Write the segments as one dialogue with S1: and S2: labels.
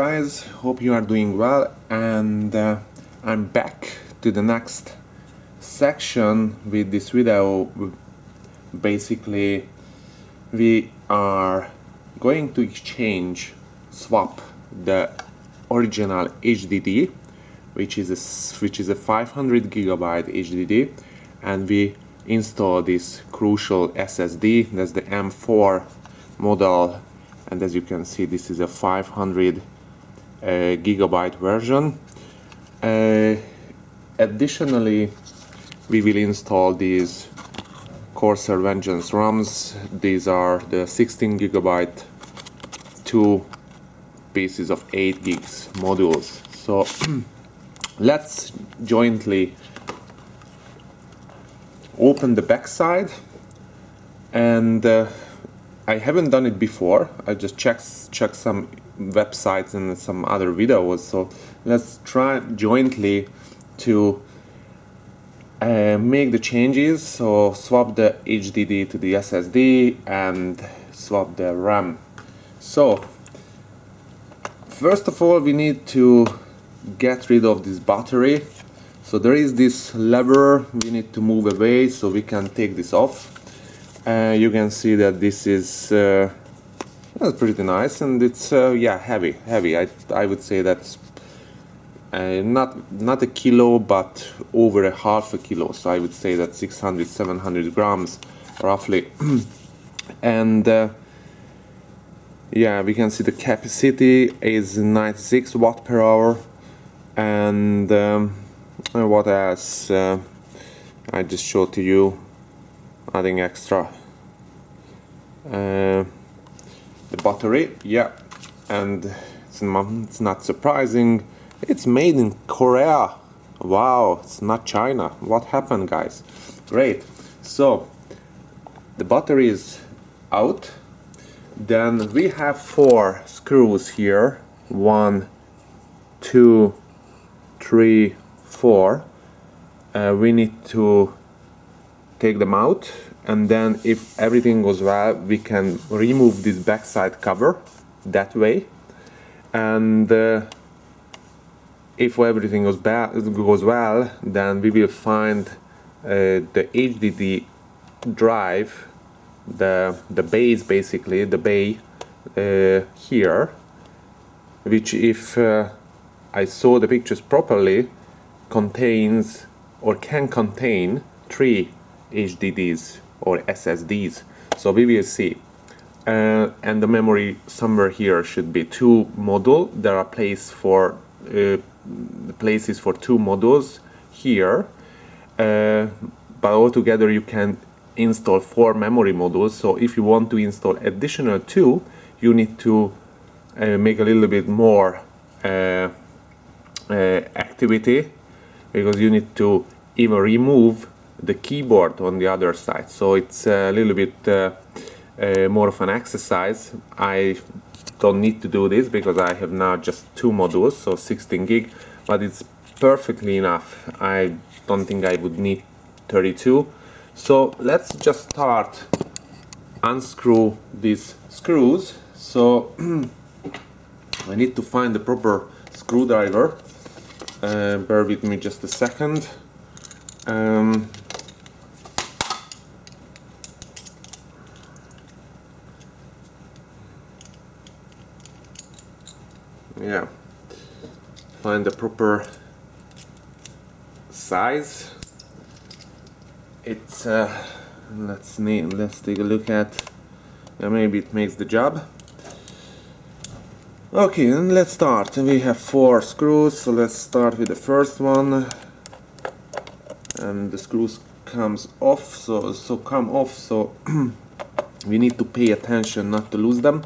S1: guys, hope you are doing well, and I'm back to the next section with this video. Basically we are going to swap the original HDD, which is a 500 gigabyte HDD, and we install this Crucial SSD. That's the M4 model, and as you can see, this is a 500 gigabyte version. Additionally, we will install these Corsair Vengeance RAMs. These are the 16 gigabyte, two pieces of 8 gigs modules. So let's jointly open the backside, and I haven't done it before. I just checked some websites and some other videos, so let's try jointly to make the changes. So swap the HDD to the SSD and swap the RAM. So first of all, we need to get rid of this battery. So there is this lever we need to move away so we can take this off. You can see that this is that's pretty nice, and it's yeah, heavy. I would say that's not a kilo, but over a half a kilo. So I would say that 600-700 grams roughly. And yeah, we can see the capacity is 96 watt per hour. And what else? I just showed to you. Nothing extra. The battery, yeah, and it's not surprising. It's made in Korea. Wow, it's not China. What happened, guys? Great. So the battery is out. Then we have 4 screws here. 1, 2, 3, 4. We need to take them out, and then if everything goes well, we can remove this backside cover that way. And if everything goes well, then we will find the HDD drive, the base, basically the bay here, which, if I saw the pictures properly, contains or can contain 3 HDDs or SSDs. So we will see. And the memory somewhere here should be 2 modules. There are places for 2 modules here, but altogether you can install 4 memory modules. So if you want to install additional 2, you need to make a little bit more activity, because you need to even remove the keyboard on the other side. So it's a little bit more of an exercise. I don't need to do this because I have now just 2 modules, so 16 gig, but it's perfectly enough. I don't think I would need 32. So let's just start unscrew these screws. So I need to find the proper screwdriver. Bear with me just a second. Yeah, find the proper size. It's let's take a look at. Maybe it makes the job. Okay, and let's start. We have 4 screws, so let's start with the first one. And the screws comes off, so come off. So we need to pay attention not to lose them.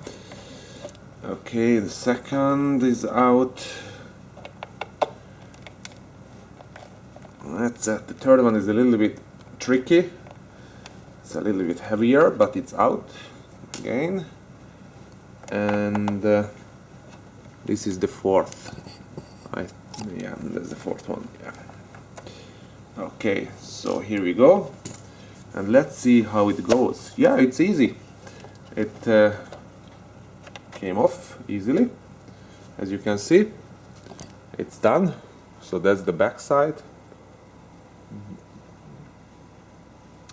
S1: Okay, the second is out. That's it. The third one is a little bit tricky. It's a little bit heavier, but it's out again. And this is the fourth. Yeah, that's the fourth one. Yeah. Okay, so here we go, and let's see how it goes. Yeah, it's easy. It came off easily. as you can see, it's done. So that's the back side.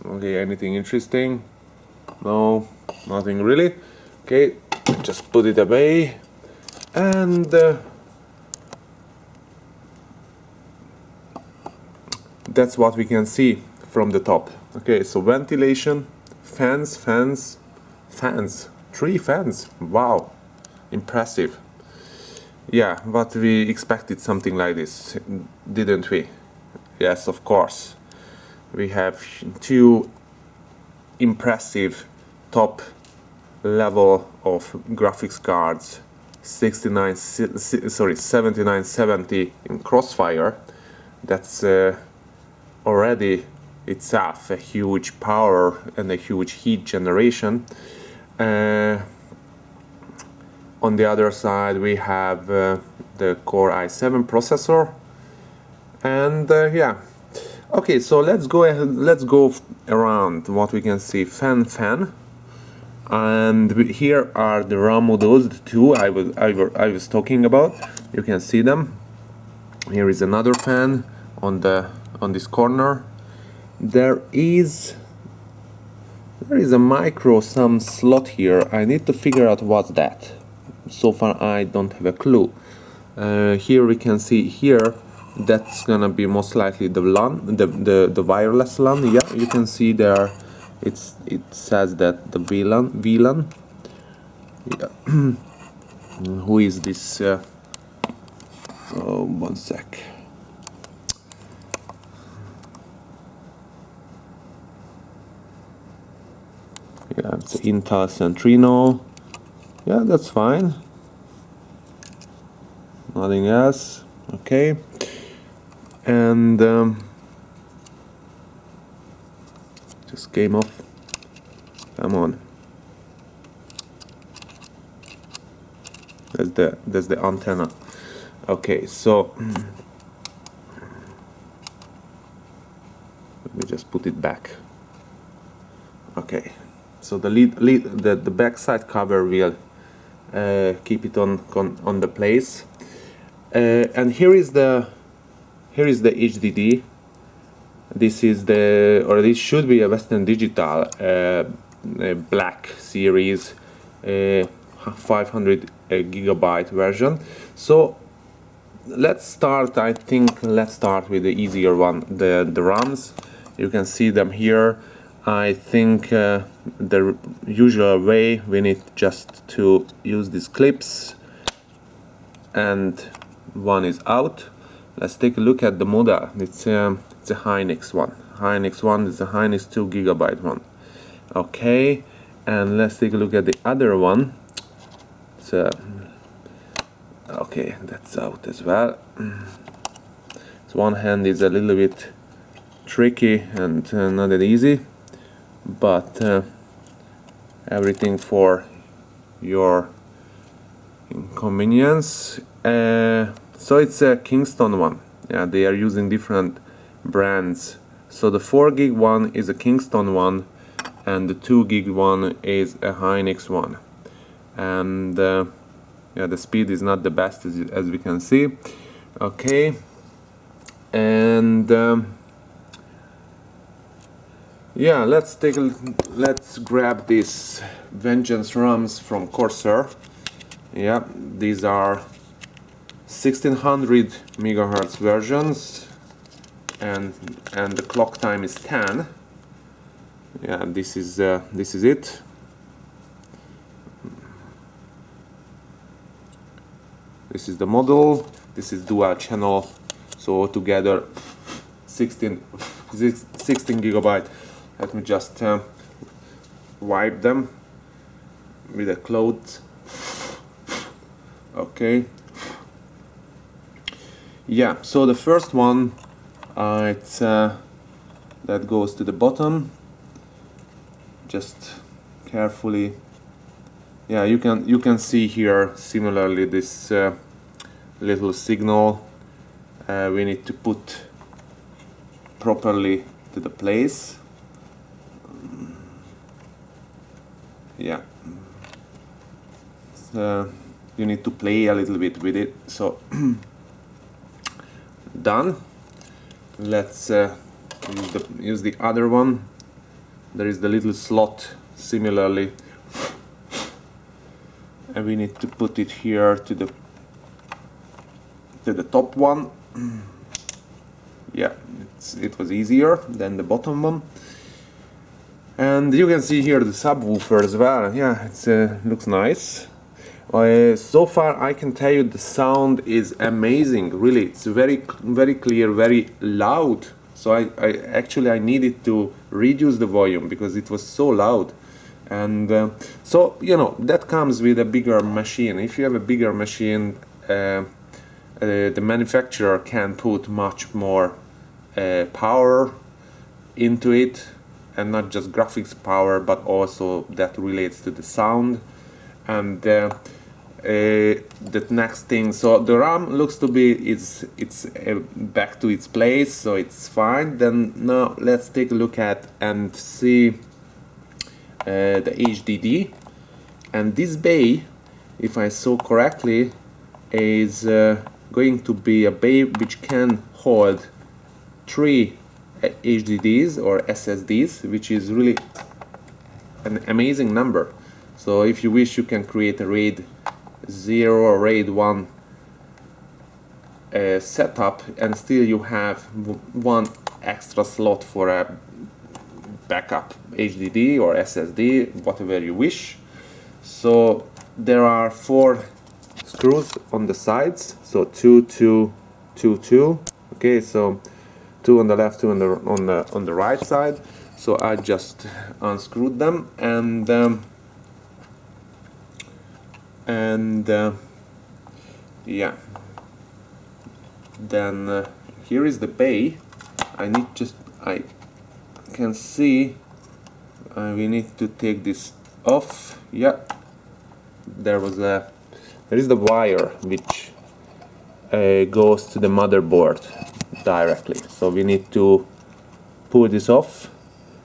S1: Okay, anything interesting? No, nothing really. Okay, just put it away, and that's what we can see from the top. Okay, so ventilation, fans, 3 fans. Wow, impressive. Yeah, but we expected something like this, didn't we? Yes, of course. We have 2 impressive top level of graphics cards, 7970 in Crossfire. That's already itself a huge power and a huge heat generation. On the other side we have the Core i7 processor, and yeah. Okay, so let's go around what we can see. Fan, and here are the RAM modules, the 2 I was talking about. You can see them. Here is another fan on this corner. There is a micro some slot here. I need to figure out what's that. So far I don't have a clue. Here we can see here, that's gonna be most likely the LAN, the wireless LAN. Yeah, you can see there it says that the VLAN. Yeah. Who is this? Oh, one sec. Yeah, it's Intel Centrino. Yeah, that's fine. Nothing else. Okay. And just came off. Come on. That's the antenna. Okay, so let me just put it back. Okay, so the back side cover will keep it on the place. And here is the HDD. This is this should be a Western Digital Black Series 500 gigabyte version. So let's start. I think let's start with the easier one, the RAMs. You can see them here. I think the usual way, we need just to use these clips, and one is out. Let's take a look at the model. It's a Hynix one. Hynix one is a Hynix 2 gigabyte one. Okay, and let's take a look at the other one. So okay, that's out as well. So one hand is a little bit tricky and not that easy, but everything for your inconvenience. So it's a Kingston one. Yeah, they are using different brands. So the 4 gig one is a Kingston one, and the 2 gig one is a Hynix one. And yeah, the speed is not the best as we can see. Okay, and yeah, let's grab these Vengeance RAMs from Corsair. Yeah, these are 1600 megahertz versions, and the clock time is 10. Yeah, this is it. This is the model. This is dual channel, so together 16 gigabyte. Let me just wipe them with a cloth. Okay. Yeah, so the first one, it's that goes to the bottom. Just carefully. Yeah, you can see here similarly this little signal we need to put properly to the place. Yeah. you need to play a little bit with it. So done. Let's use the other one. There is the little slot similarly, and we need to put it here to the top one. Yeah, it was easier than the bottom one. And you can see here the subwoofer as well. Yeah, it looks nice. So far I can tell you the sound is amazing. Really, it's very clear, very loud. So I needed to reduce the volume because it was so loud. And so, you know, that comes with a bigger machine. If you have a bigger machine, the manufacturer can put much more power into it, and not just graphics power, but also that relates to the sound. And the next thing, so the RAM looks to be it's back to its place, so it's fine. Then now let's take a look at and see the HDD. And this bay, if I saw correctly, is going to be a bay which can hold 3 HDDs or SSDs, which is really an amazing number. So if you wish, you can create a RAID 0 or RAID 1 setup, and still you have one extra slot for a backup HDD or SSD, whatever you wish. So there are 4 screws on the sides, so 2, 2, 2, 2. Okay, so 2 on the left, 2 on the right side. So I just unscrewed them, and yeah. Then here is the bay. I can see we need to take this off. Yeah, there is the wire which goes to the motherboard directly. So we need to pull this off,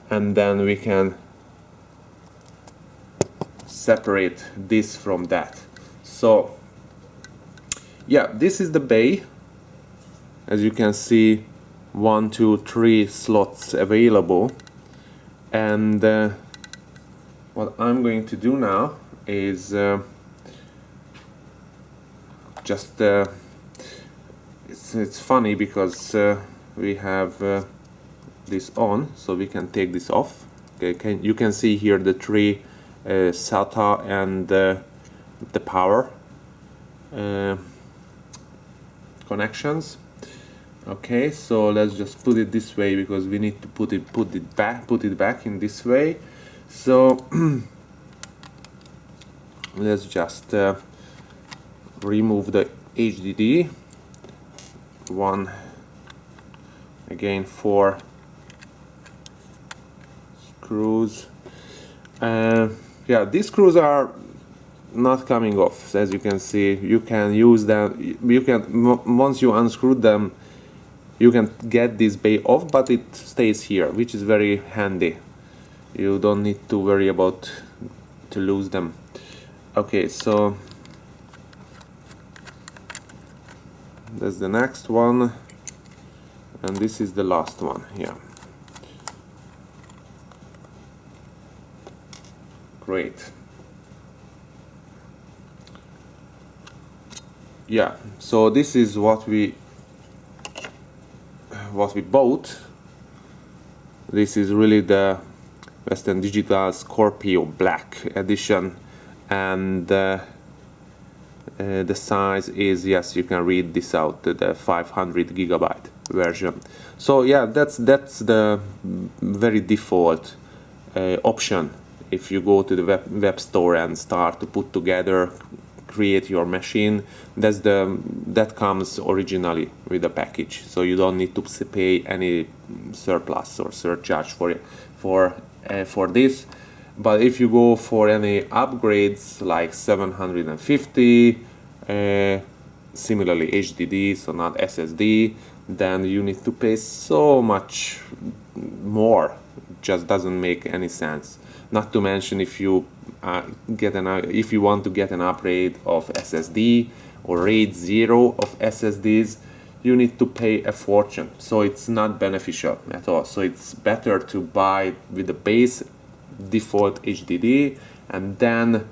S1: and then we can separate this from that. So yeah, this is the bay. As you can see, 1, 2, 3 slots available. And what I'm going to do now is just it's funny because we have this on, so we can take this off. Okay, you can see here the 3 SATA and the power connections. Okay, so let's just put it this way because we need to put it back in this way. So let's just remove the HDD. One, again, 4 screws. Yeah, these screws are not coming off. As you can see, you can use them. You can, once you unscrew them, you can get this bay off, but it stays here, which is very handy. You don't need to worry about to lose them. Okay, so that's the next one, and this is the last one. Yeah, great. Yeah, so this is what we bought. This is really the Western Digital Scorpio Black edition, and the size is, yes, you can read this out, the 500 gigabyte version. So yeah, that's the very default option if you go to the web store and start to put together, create your machine. That comes originally with the package, so you don't need to pay any surplus or surcharge for this. But if you go for any upgrades like 750, similarly HDD, so not SSD, then you need to pay so much more. It just doesn't make any sense. Not to mention if you if you want to get an upgrade of SSD or RAID 0 of SSDs, you need to pay a fortune. So it's not beneficial at all. So it's better to buy with the base default HDD and then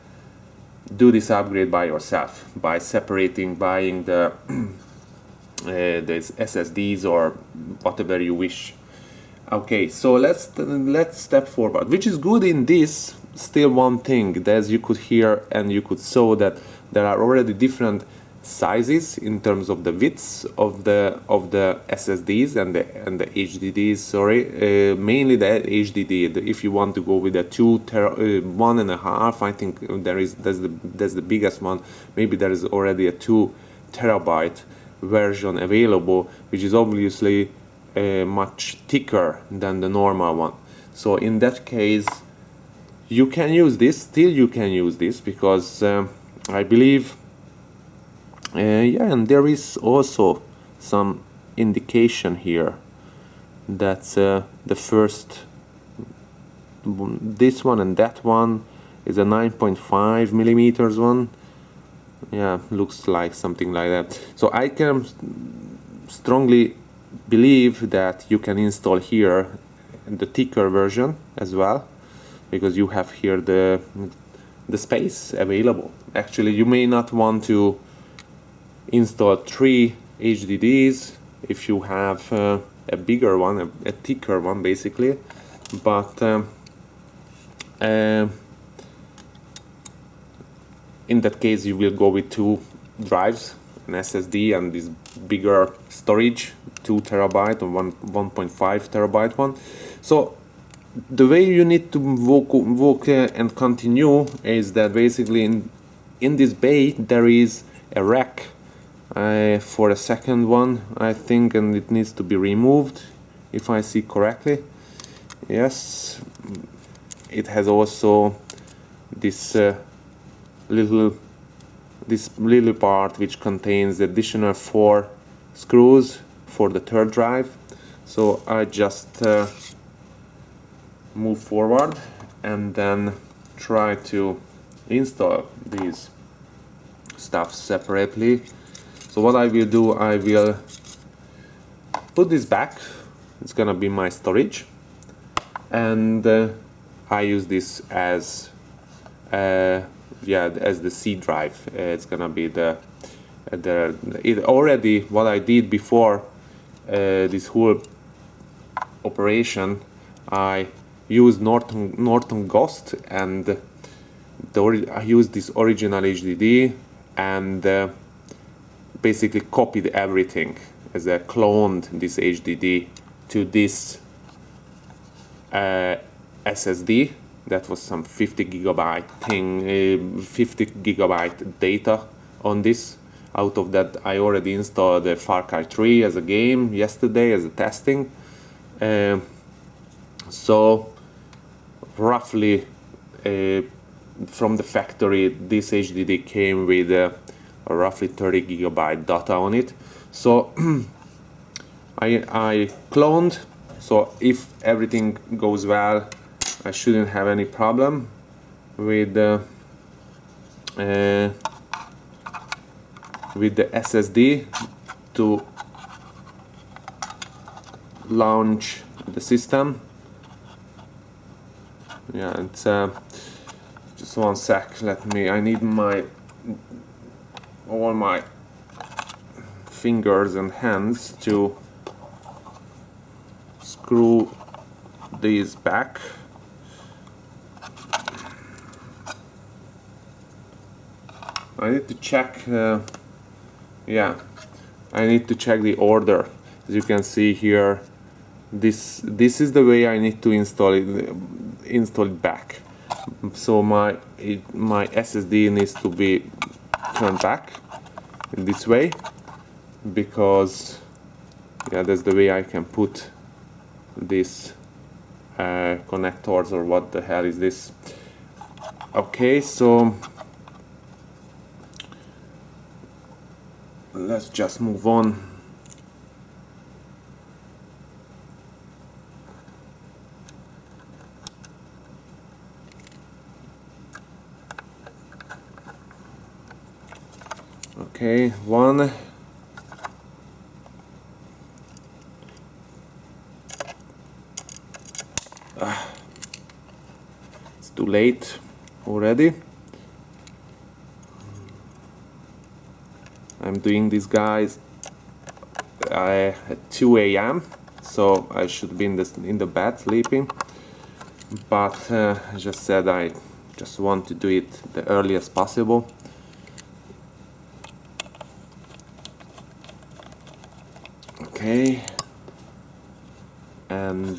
S1: do this upgrade by yourself by buying the SSDs or whatever you wish. Okay, so let's step forward, which is good in this. Still one thing, as you could hear and you could saw, that there are already different sizes in terms of the widths of the SSDs and the HDDs. Sorry, mainly the HDD. If you want to go with a 1.5, I think that's the biggest one. Maybe there is already a 2 terabyte version available, which is obviously much thicker than the normal one. So in that case, you can use this. Still, you can use this because I believe. Yeah, and there is also some indication here that the first, this one and that one is a 9.5 millimeters one. Yeah, looks like something like that. So I can strongly believe that you can install here the thicker version as well, because you have here the space available. Actually, you may not want to install 3 HDDs if you have a bigger one, a thicker one basically, but in that case you will go with 2 drives, an SSD and this bigger storage, 2 terabyte or 1.5 terabyte one. So the way you need to walk and continue is that basically in this bay there is a rack for a second one, I think, and it needs to be removed if I see correctly. Yes, it has also this little part which contains additional 4 screws for the third drive. So I just move forward and then try to install these stuff separately. So what I will do, I will put this back. It's gonna be my storage, and I use this as as the C drive. It's gonna be it already what I did before this whole operation. I used Norton Ghost, and I used this original HDD and basically copied everything as I cloned this HDD to this SSD. That was some 50 gigabyte thing, 50 gigabyte data on this. Out of that, I already installed the Far Cry 3 as a game yesterday as a testing. So roughly from the factory, this HDD came with roughly 30 gigabyte data on it. So I cloned. So if everything goes well, I shouldn't have any problem with the SSD to launch the system. Yeah, it's just one sec. I need all my fingers and hands to screw these back. I need to check, I need to check the order. As you can see here, this is the way I need to install it back. So my SSD needs to be turned back in this way, because that's the way I can put these connectors, or what the hell is this. Okay, so let's just move on. Okay, one. It's too late already. I'm doing this, guys, at 2 a.m. so I should be in the bed sleeping, but I just said I just want to do it the earliest possible. Okay, and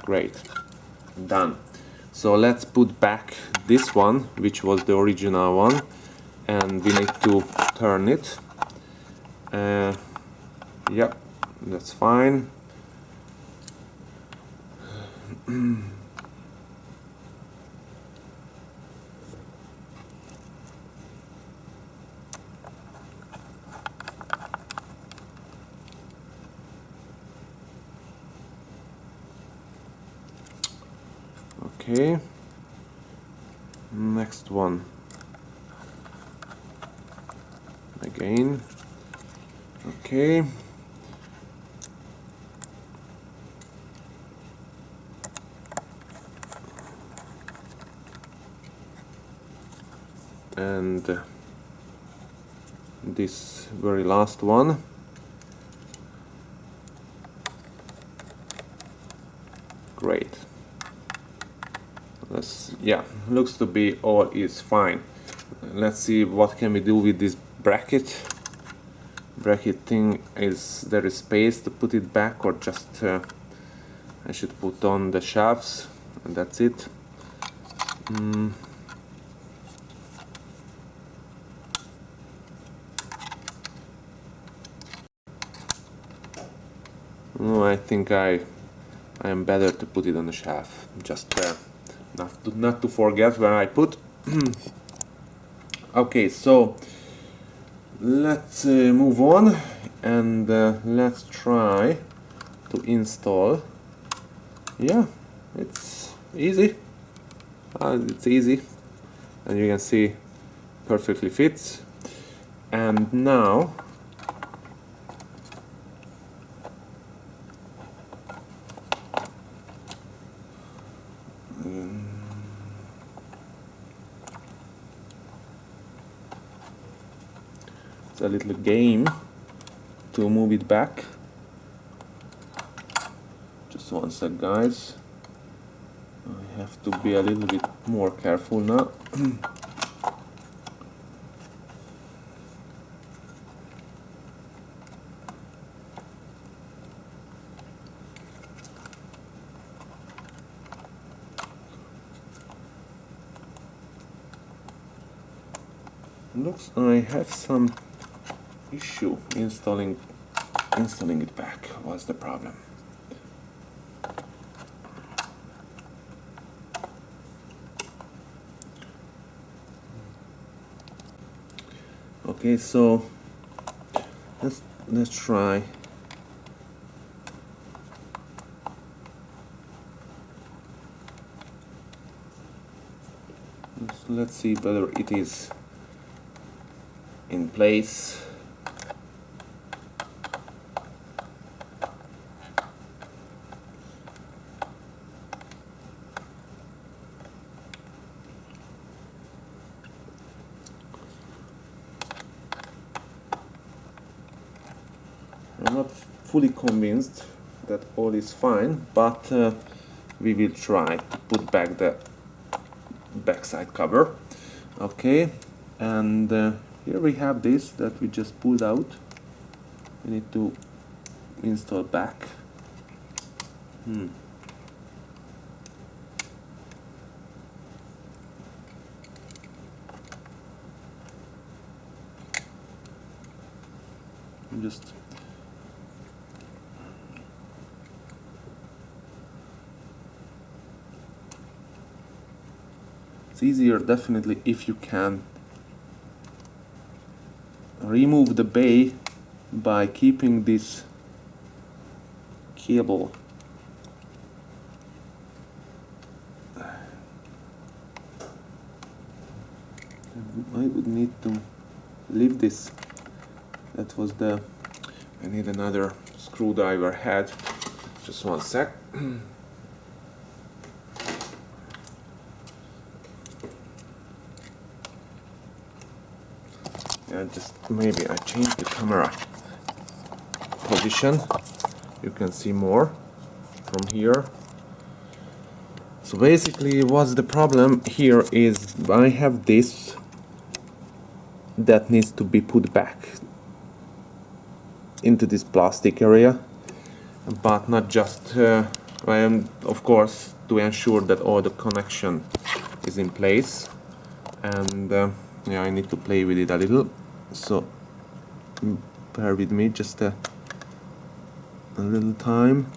S1: great, done. So let's put back this one, which was the original one, and we need to turn it. Yep, that's fine. Okay, next one again. Okay, and this very last one. Great. Yeah, looks to be all is fine. Let's see what can we do with this bracket thing. Is there is space to put it back, or just I should put on the shelves and that's it? No, I think I am better to put it on the shelf, just not to forget where I put. Okay, so let's move on, and let's try to install. Yeah, it's easy. It's easy, and you can see perfectly fits. And now it's a little game to move it back. Just one sec, guys. I have to be a little bit more careful now. Looks I have some issue installing it back. What's the problem? Okay, so let's try. Let's see whether it is in place. I'm not fully convinced that all is fine, but we will try to put back the backside cover. Okay, and here we have this that we just pulled out. We need to install back. Just it's easier definitely if you can remove the bay by keeping this cable I would need to leave this. That was the... I need another screwdriver head. Just one sec. Yeah, just maybe I change the camera position. You can see more from here. So basically what's the problem here is I have this that needs to be put back into this plastic area, but not just I am, of course, to ensure that all the connection is in place, and yeah, I need to play with it a little, so bear with me just a little time.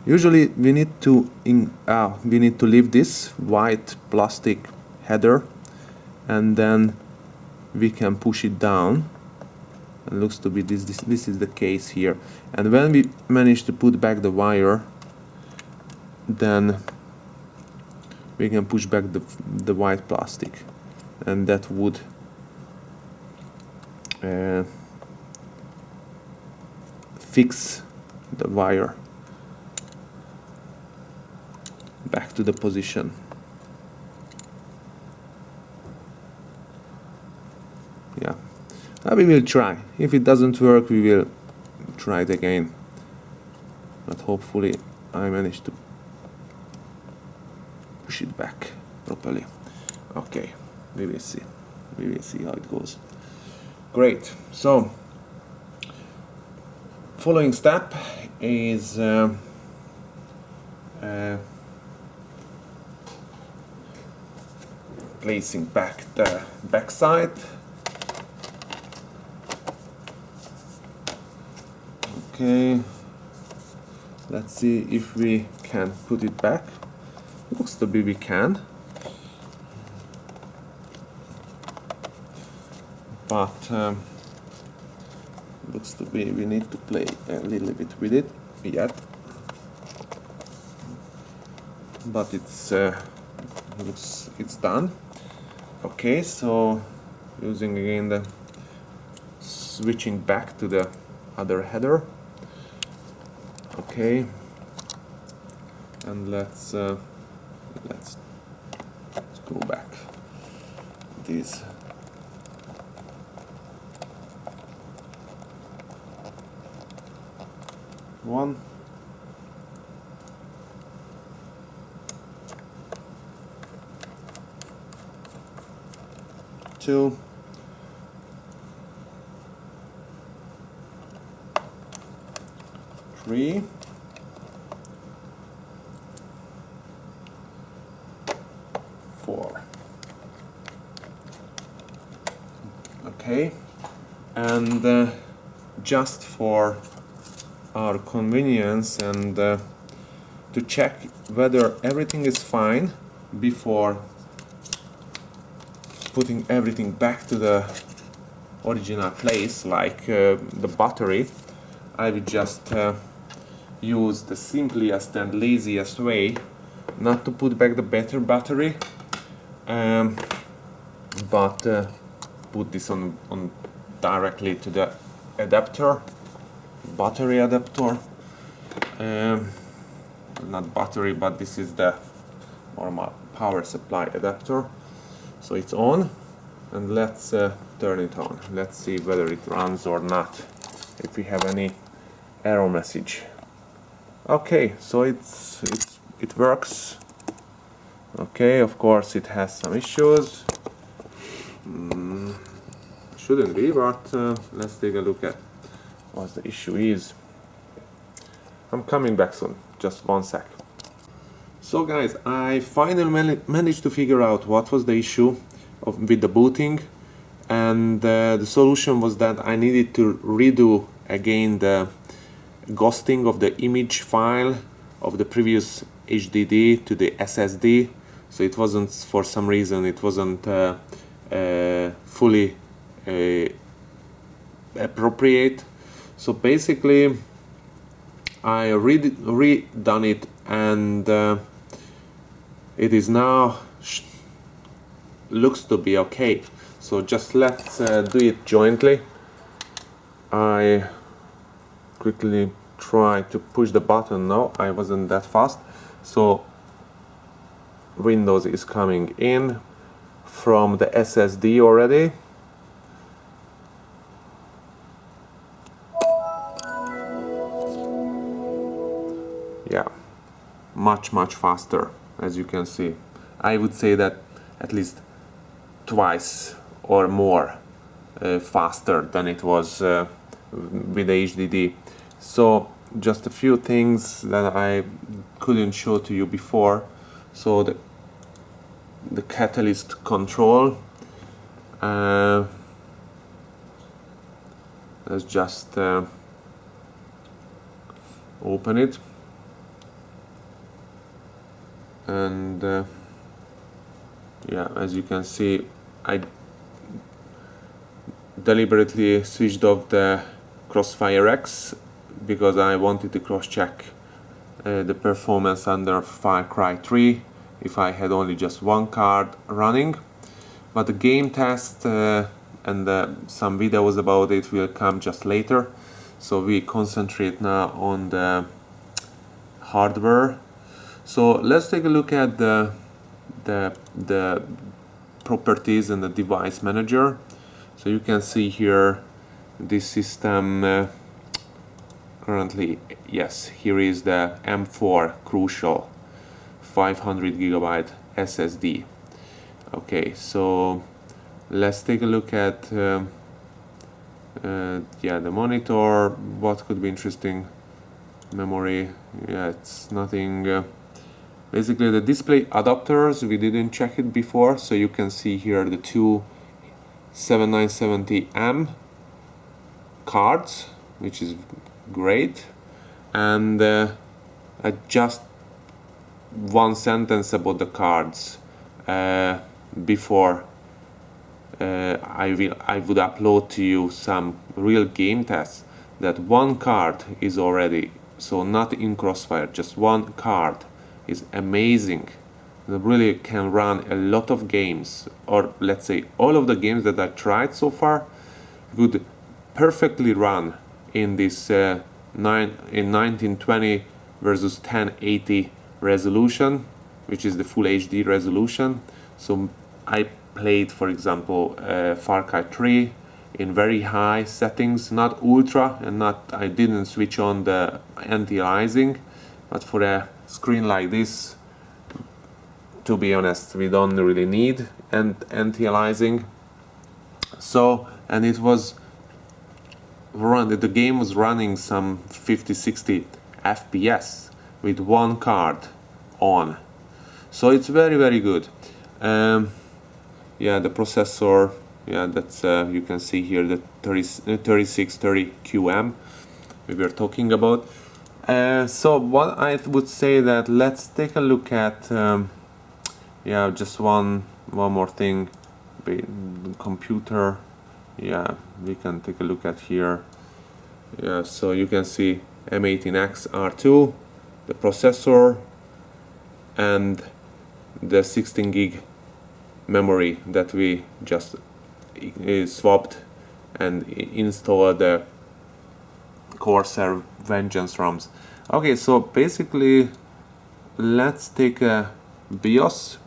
S1: Usually we need to leave this white plastic header, and then we can push it down. It looks to be this is the case here, and when we manage to put back the wire, then we can push back the white plastic, and that would fix the wire back to the position. Yeah, we will try. If it doesn't work, we will try it again, but hopefully I managed to push it back properly. Okay, we will see how it goes. Great. So following step is placing back the backside. Okay, let's see if we can put it back. Looks to be we can, but looks to be we need to play a little bit with it yet. But it's looks it's done. Okay, so using again the switching back to the other header. Okay, and let's screw back these. One. Two. Three. Four. Okay, and just for our convenience and to check whether everything is fine before putting everything back to the original place, like the battery, I will just use the simplest and laziest way not to put back the better battery, but put this on directly to the adapter, battery adapter, not battery, but this is the normal power supply adapter. So it's on, and let's turn it on. Let's see whether it runs or not, if we have any error message. Okay, so it works. Okay, of course it has some issues. Shouldn't be, but let's take a look at what the issue is. I'm coming back soon, just one sec. So guys, I finally managed to figure out what was the issue with the booting, and the solution was that I needed to redo again the ghosting of the image file of the previous HDD to the SSD. So it wasn't, for some reason, it wasn't fully appropriate. So basically I redone it, and it is now looks to be okay. So just let's do it jointly. I quickly try to push the button. No, I wasn't that fast. So Windows is coming in from the SSD already. Yeah, much faster, as you can see. I would say that at least twice or more faster than it was with the HDD. So just a few things that I couldn't show to you before. So the catalyst control, let's just open it, and yeah, as you can see, I deliberately switched off the Crossfire X because I wanted to cross-check the performance under Far Cry 3 if I had only just one card running. But the game test and some videos about it will come just later. So we concentrate now on the hardware. So let's take a look at the properties and the device manager. So you can see here this system currently, yes, here is the M4 Crucial 500GB SSD. Okay, so let's take a look at yeah, the monitor. What could be interesting? Memory, yeah, it's nothing. Basically the display adapters, we didn't check it before, so you can see here the two 7970M cards, which is great. And just one sentence about the cards before I would upload to you some real game tests. That one card is already, so not in Crossfire, just one card is amazing. It really can run a lot of games, or let's say all of the games that I tried so far would perfectly run in this in 1920 versus 1080 resolution, which is the full HD resolution. So I played, for example, Far Cry 3 in very high settings, not ultra, and I didn't switch on the anti-aliasing, but for a screen like this, to be honest, we don't really need anti-aliasing. So, and it was the game was running some 50-60 FPS with one card on, so it's very good. Yeah, the processor, yeah, that's you can see here the 3630QM we were talking about. So what I would say that let's take a look at yeah, just one more thing, the computer. Yeah, we can take a look at here. Yeah, so you can see m18x R2, the processor, and the 16 gig memory that we just swapped and installed the Corsair Vengeance ROMs. Okay, so basically let's take a BIOS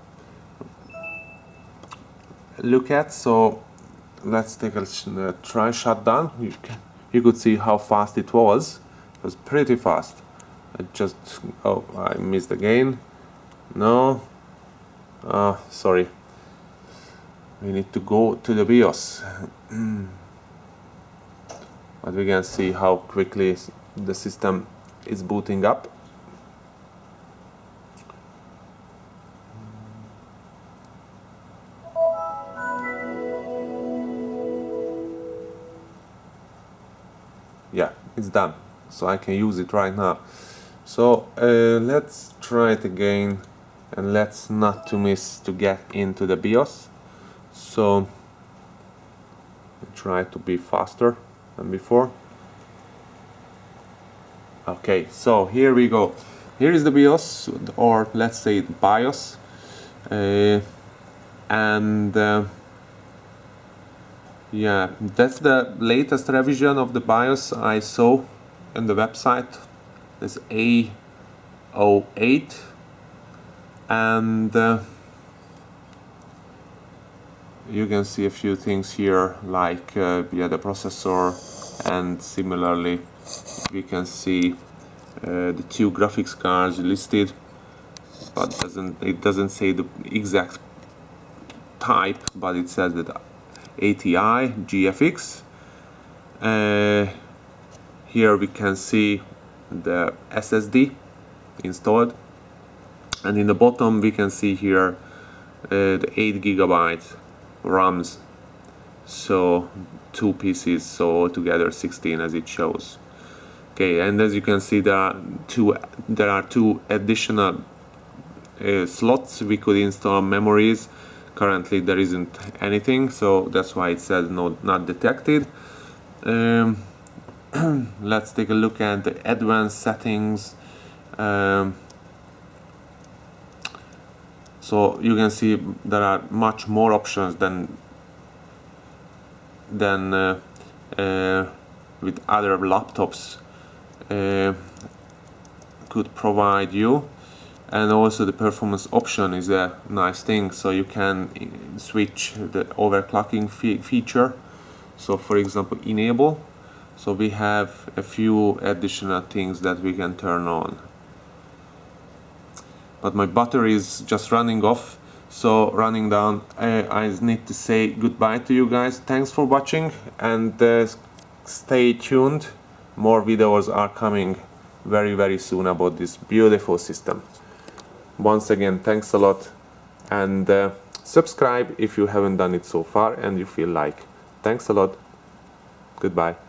S1: look at. So let's take a try shutdown. You could see how fast it was. It was pretty fast. Oh, I missed again. No, sorry, we need to go to the BIOS. But we can see how quickly the system is booting up. Yeah, it's done, so I can use it right now. So let's try it again, and let's not to miss to get into the BIOS. So try to be faster than before. Okay, so here we go. Here is the BIOS, or let's say the BIOS. and yeah, that's the latest revision of the BIOS I saw on the website. This A08, and you can see a few things here, like yeah, the processor, and similarly we can see the two graphics cards listed, but it doesn't say the exact type, but it says that ATI GFX. Here we can see the SSD installed, and in the bottom we can see here the 8 GB RAMs, so 2 pieces, so altogether 16 as it shows. Okay, and as you can see, there are two additional slots we could install memories. Currently there isn't anything, so that's why it says not detected. Let's take a look at the advanced settings. So you can see there are much more options than with other laptops could provide you. And also the performance option is a nice thing, so you can switch the overclocking feature. So for example, enable. So we have a few additional things that we can turn on. But my battery is just running off, so running down. I need to say goodbye to you guys. Thanks for watching, and stay tuned. More videos are coming very soon about this beautiful system. Once again, thanks a lot, and subscribe if you haven't done it so far and you feel like. Thanks a lot. Goodbye.